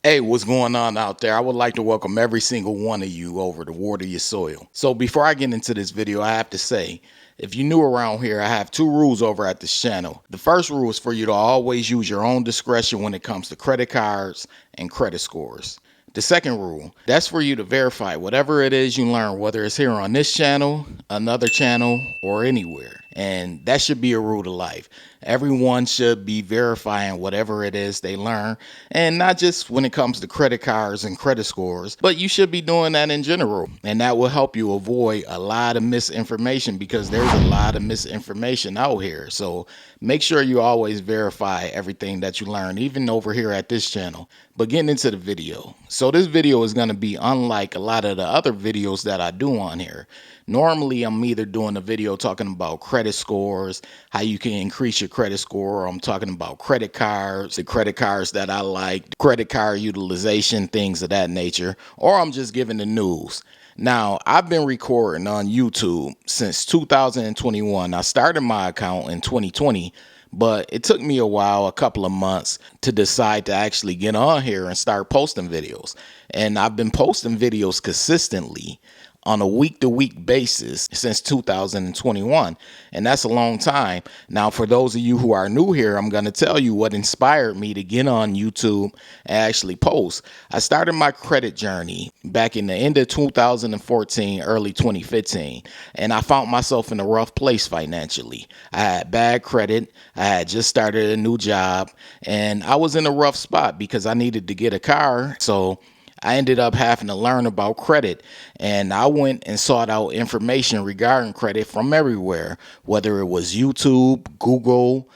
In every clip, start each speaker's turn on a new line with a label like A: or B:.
A: Hey, what's going on out there? I would like to welcome every single one of you over to Water Your Soil. So before I get into this video, I have to say, if you're new around here, I have two rules over at this channel. The first rule is for you to always use your own discretion when it comes to credit cards and credit scores. The second rule, that's for you to verify whatever it is you learn, whether it's here on this channel, another channel, or anywhere. And that should be a rule to life. Everyone should be verifying whatever it is they learn, and not just when it comes to credit cards and credit scores, but you should be doing that in general. And that will help you avoid a lot of misinformation, because there's a lot of misinformation out here. So make sure you always verify everything that you learn, even over here at this channel. But getting into the video. So this video is going to be unlike a lot of the other videos that I do on here. Normally, I'm either doing a video talking about credit scores, how you can increase your credit score, or I'm talking about credit cards, the credit cards that I like, credit card utilization, things of that nature, or I'm just giving the news. Now, I've been recording on YouTube since 2021. I started my account in 2020, but it took me a while, a couple of months, to decide to actually get on here and start posting videos. And I've been posting videos consistently on a week-to-week basis since 2021, and that's a long time. Now, for those of you who are new here, I'm going to tell you what inspired me to get on YouTube and actually post. I started my credit journey back in the end of 2014, early 2015, and I found myself in a rough place financially. I had bad credit, I had just started a new job, and I was in a rough spot because I needed to get a car, so I ended up having to learn about credit, and I went and sought out information regarding credit from everywhere, whether it was YouTube, Google,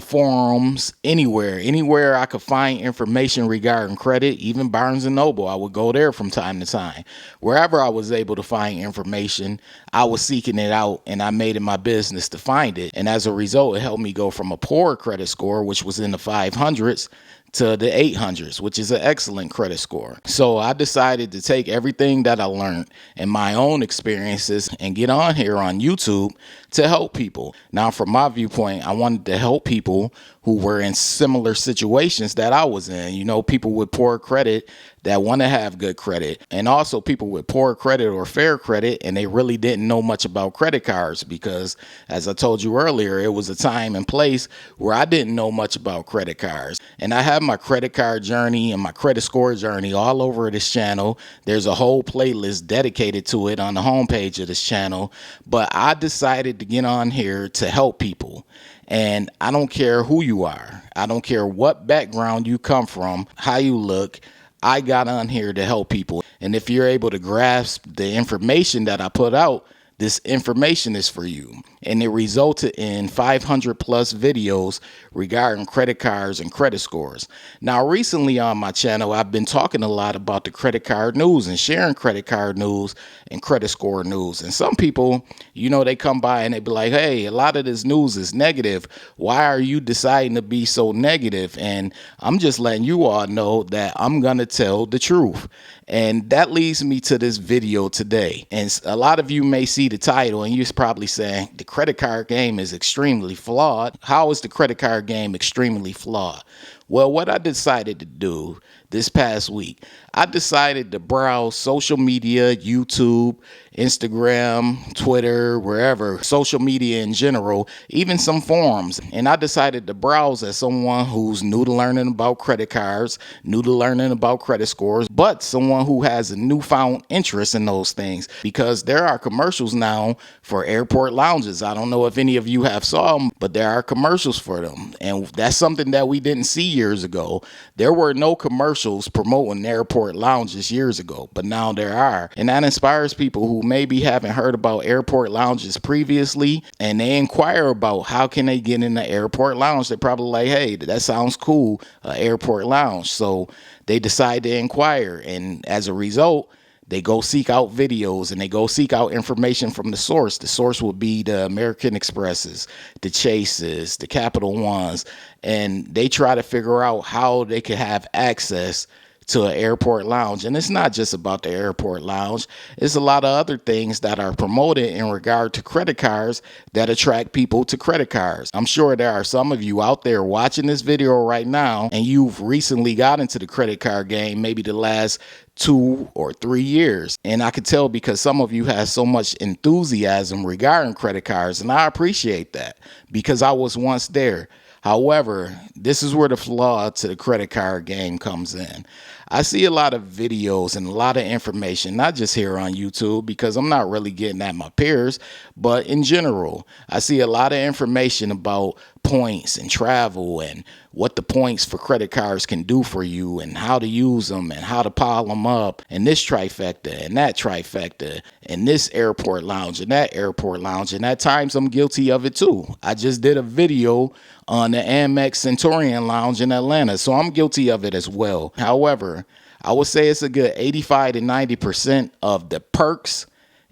A: forums, anywhere I could find information regarding credit, even Barnes & Noble. I would go there from time to time. Wherever I was able to find information, I was seeking it out, and I made it my business to find it. And as a result, it helped me go from a poor credit score, which was in the 500s, to the 800s, which is an excellent credit score. So I decided to take everything that I learned and my own experiences and get on here on YouTube to help people. Now, from my viewpoint, I wanted to help people who were in similar situations that I was in. You know, people with poor credit that want to have good credit, and also people with poor credit or fair credit, and they really didn't know much about credit cards, because as I told you earlier, it was a time and place where I didn't know much about credit cards. And I have my credit card journey and my credit score journey all over this channel. There's a whole playlist dedicated to it on the homepage of this channel. But I decided to get on here to help people. And I don't care who you are. I don't care what background you come from, how you look. I got on here to help people. And if you're able to grasp the information that I put out, this information is for you. And it resulted in 500 plus videos regarding credit cards and credit scores. Now, recently on my channel, I've been talking a lot about the credit card news and sharing credit card news and credit score news. And some people, you know, they come by and they be like, hey, a lot of this news is negative. Why are you deciding to be so negative? And I'm just letting you all know that I'm going to tell the truth. And that leads me to this video today. And a lot of you may see the title and you're probably saying the credit card game is extremely flawed. How is the credit card game extremely flawed? Well, what I decided to do this past week, I decided to browse social media, YouTube, Instagram, Twitter, wherever, social media in general, even some forums. And I decided to browse as someone who's new to learning about credit cards, new to learning about credit scores, but someone who has a newfound interest in those things, because there are commercials now for airport lounges. I don't know if any of you have saw them, but there are commercials for them. And that's something that we didn't see years ago. There were no commercials promoting airport lounges years ago, but now there are. And that inspires people who maybe haven't heard about airport lounges previously, and they inquire about how can they get in the airport lounge. They're probably like, hey, that sounds cool, airport lounge. So they decide to inquire, and as a result, they go seek out videos and they go seek out information from the source. The source will be the American Expresses, the Chases, the Capital Ones, and they try to figure out how they can have access to an airport lounge. And it's not just about the airport lounge. It's a lot of other things that are promoted in regard to credit cards that attract people to credit cards. I'm sure there are some of you out there watching this video right now, and you've recently got into the credit card game, maybe the last 2 or 3 years. And I could tell because some of you have so much enthusiasm regarding credit cards, and I appreciate that because I was once there. However, this is where the flaw to the credit card game comes in. I see a lot of videos and a lot of information, not just here on YouTube, because I'm not really getting at my peers, but in general, I see a lot of information about points and travel and what the points for credit cards can do for you and how to use them and how to pile them up and this trifecta and that trifecta and this airport lounge and that airport lounge. And at times I'm guilty of it too. I just did a video on the Amex Centurion Lounge in Atlanta, so I'm guilty of it as well. However, I would say it's a good 85 to 90% of the perks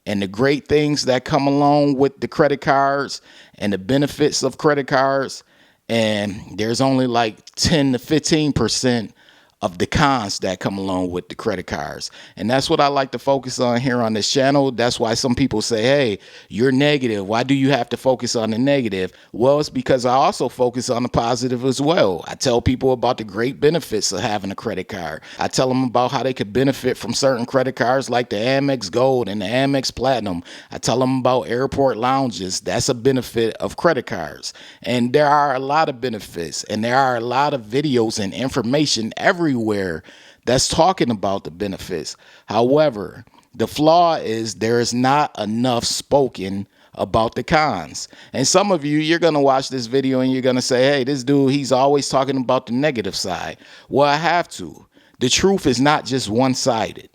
A: and the great things that come along with the credit cards and the benefits of credit cards. And there's only like 10 to 15% of the cons that come along with the credit cards. And that's what I like to focus on here on this channel. That's why some people say, hey, you're negative. Why do you have to focus on the negative? Well, it's because I also focus on the positive as well. I tell people about the great benefits of having a credit card. I tell them about how they could benefit from certain credit cards like the Amex Gold and the Amex Platinum. I tell them about airport lounges. That's a benefit of credit cards. And there are a lot of benefits, and there are a lot of videos and information everywhere that's talking about the benefits. However, the flaw is there is not enough spoken about the cons. And some of you, you're going to watch this video and you're going to say, hey, this dude, he's always talking about the negative side. Well, I have to. The truth is not just one-sided.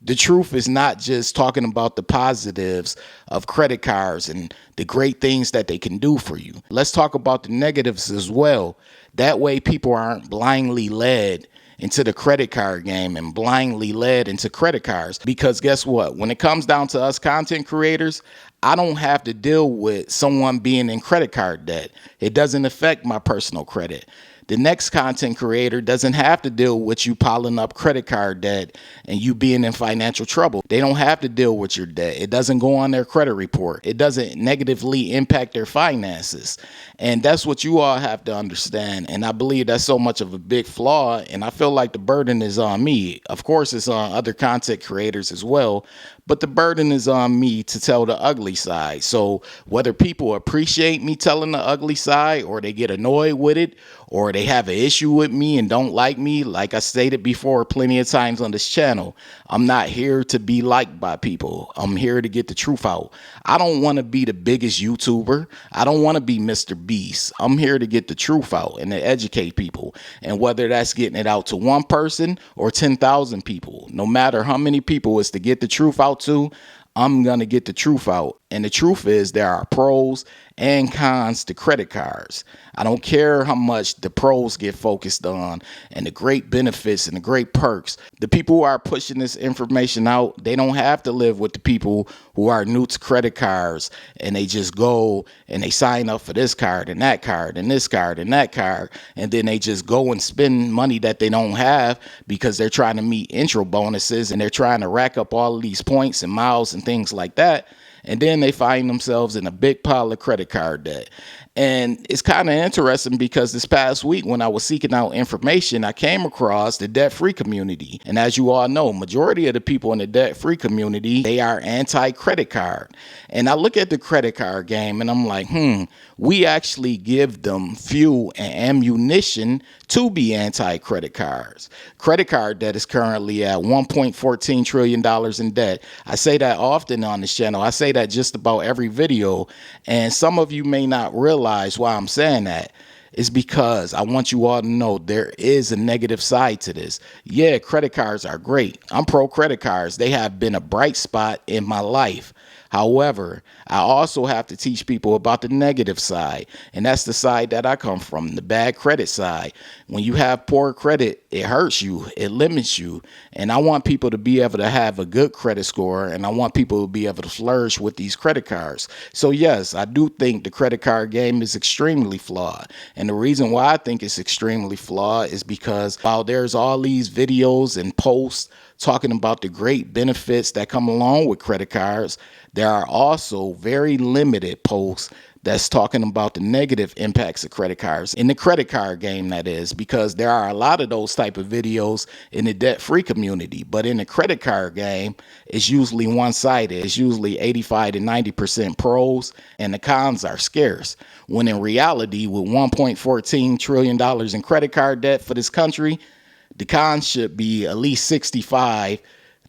A: The truth is not just talking about the positives of credit cards and the great things that they can do for you. Let's talk about the negatives as well. That way people aren't blindly led into the credit card game and blindly led into credit cards. Because guess what? When it comes down to us content creators, I don't have to deal with someone being in credit card debt. It doesn't affect my personal credit. The next content creator doesn't have to deal with you piling up credit card debt and you being in financial trouble. They don't have to deal with your debt. It doesn't go on their credit report. It doesn't negatively impact their finances. And that's what you all have to understand. And I believe that's so much of a big flaw. And I feel like the burden is on me. Of course, it's on other content creators as well. But the burden is on me to tell the ugly side. So whether people appreciate me telling the ugly side or they get annoyed with it or they have an issue with me and don't like me, like I stated before plenty of times on this channel, I'm not here to be liked by people. I'm here to get the truth out. I don't want to be the biggest YouTuber. I don't want to be Mr. Beast. I'm here to get the truth out and to educate people. And whether that's getting it out to one person or 10,000 people, no matter how many people is to get the truth out to, I'm going to get the truth out. And the truth is there are pros and cons to credit cards. I don't care how much the pros get focused on and the great benefits and the great perks. The people who are pushing this information out, they don't have to live with the people who are new to credit cards and they just go and they sign up for this card and that card and this card and that card. And then they just go and spend money that they don't have because they're trying to meet intro bonuses and they're trying to rack up all of these points and miles and things like that. And then they find themselves in a big pile of credit card debt. And it's kind of interesting because this past week when I was seeking out information, I came across the debt-free community. And as you all know, majority of the people in the debt-free community, they are anti-credit card. And I look at the credit card game and I'm like, we actually give them fuel and ammunition to be anti-credit cards. Credit card debt is currently at $1.14 trillion in debt. I say that often on this channel. I say that just about every video. And some of you may not realize why I'm saying that. It's because I want you all to know there is a negative side to this. Yeah, credit cards are great. I'm pro credit cards. They have been a bright spot in my life. However, I also have to teach people about the negative side, and that's the side that I come from, the bad credit side. When you have poor credit, it hurts you, it limits you, and I want people to be able to have a good credit score, and I want people to be able to flourish with these credit cards. So yes, I do think the credit card game is extremely flawed, and the reason why I think it's extremely flawed is because while there's all these videos and posts talking about the great benefits that come along with credit cards, there are also very limited posts that's talking about the negative impacts of credit cards in the credit card game, that is, because there are a lot of those type of videos in the debt-free community. But in the credit card game, it's usually one-sided. It's usually 85 to 90% pros, and the cons are scarce. When in reality, with $1.14 trillion in credit card debt for this country, the cons should be at least 65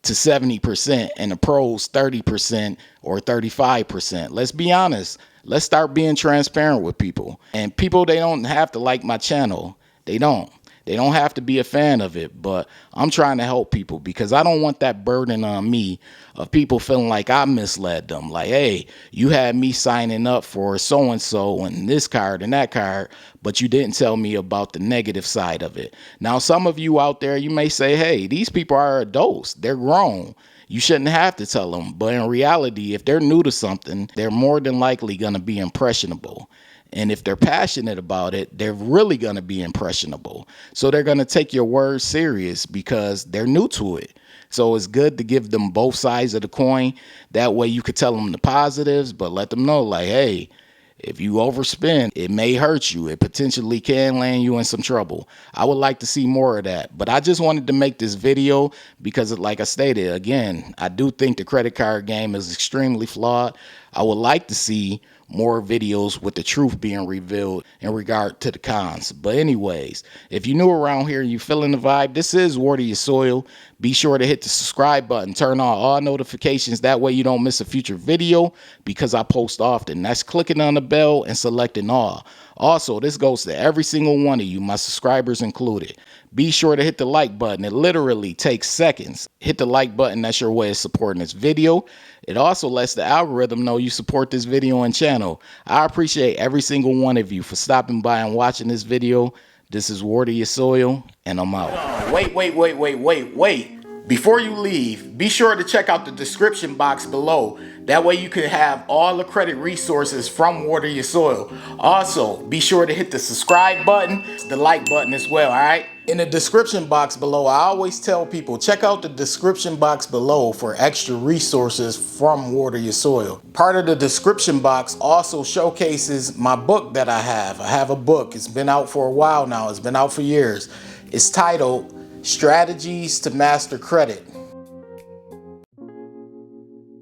A: to 70% and the pros 30% or 35%. Let's be honest. Let's start being transparent with people. And people, they don't have to like my channel. They don't. They don't have to be a fan of it, but I'm trying to help people because I don't want that burden on me of people feeling like I misled them. Like, hey, you had me signing up for so-and-so and this card and that card, but you didn't tell me about the negative side of it. Now, some of you out there, you may say, hey, these people are adults. They're grown. You shouldn't have to tell them. But in reality, if they're new to something, they're more than likely going to be impressionable. And if they're passionate about it, they're really going to be impressionable. So they're going to take your words serious because they're new to it. So it's good to give them both sides of the coin. That way you could tell them the positives, but let them know like, hey, if you overspend, it may hurt you. It potentially can land you in some trouble. I would like to see more of that. But I just wanted to make this video because, like I stated, again, I do think the credit card game is extremely flawed. I would like to see more videos with the truth being revealed in regard to the cons. But anyways, if you're new around here and you feeling the vibe, this is War to Your Soil. Be sure to hit the subscribe button, turn on all notifications. That way you don't miss a future video because I post often. That's clicking on the bell and selecting all. Also, this goes to every single one of you, my subscribers included. Be sure to hit the like button. It literally takes seconds. Hit the like button. That's your way of supporting this video. It also lets the algorithm know you support this video and channel. I appreciate every single one of you for stopping by and watching this video. This is War to Your Soil, and I'm out. Wait. Before you leave, be sure to check out the description box below. That way you can have all the credit resources from War to Your Soil. Also, be sure to hit the subscribe button, the like button as well, all right? In the description box below, I always tell people, check out the description box below for extra resources from War to Your Soil. Part of the description box also showcases my book that I have. I have a book. It's been out for a while now. It's been out for years. It's titled Strategies to Master Credit.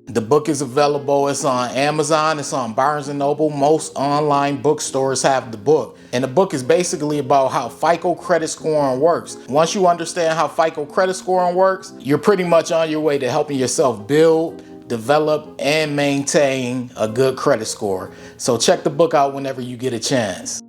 A: The book is available. It's on Amazon. It's on Barnes & Noble. Most online bookstores have the book. And the book is basically about how FICO credit scoring works. Once you understand how FICO credit scoring works, you're pretty much on your way to helping yourself build, develop, and maintain a good credit score. So check the book out whenever you get a chance.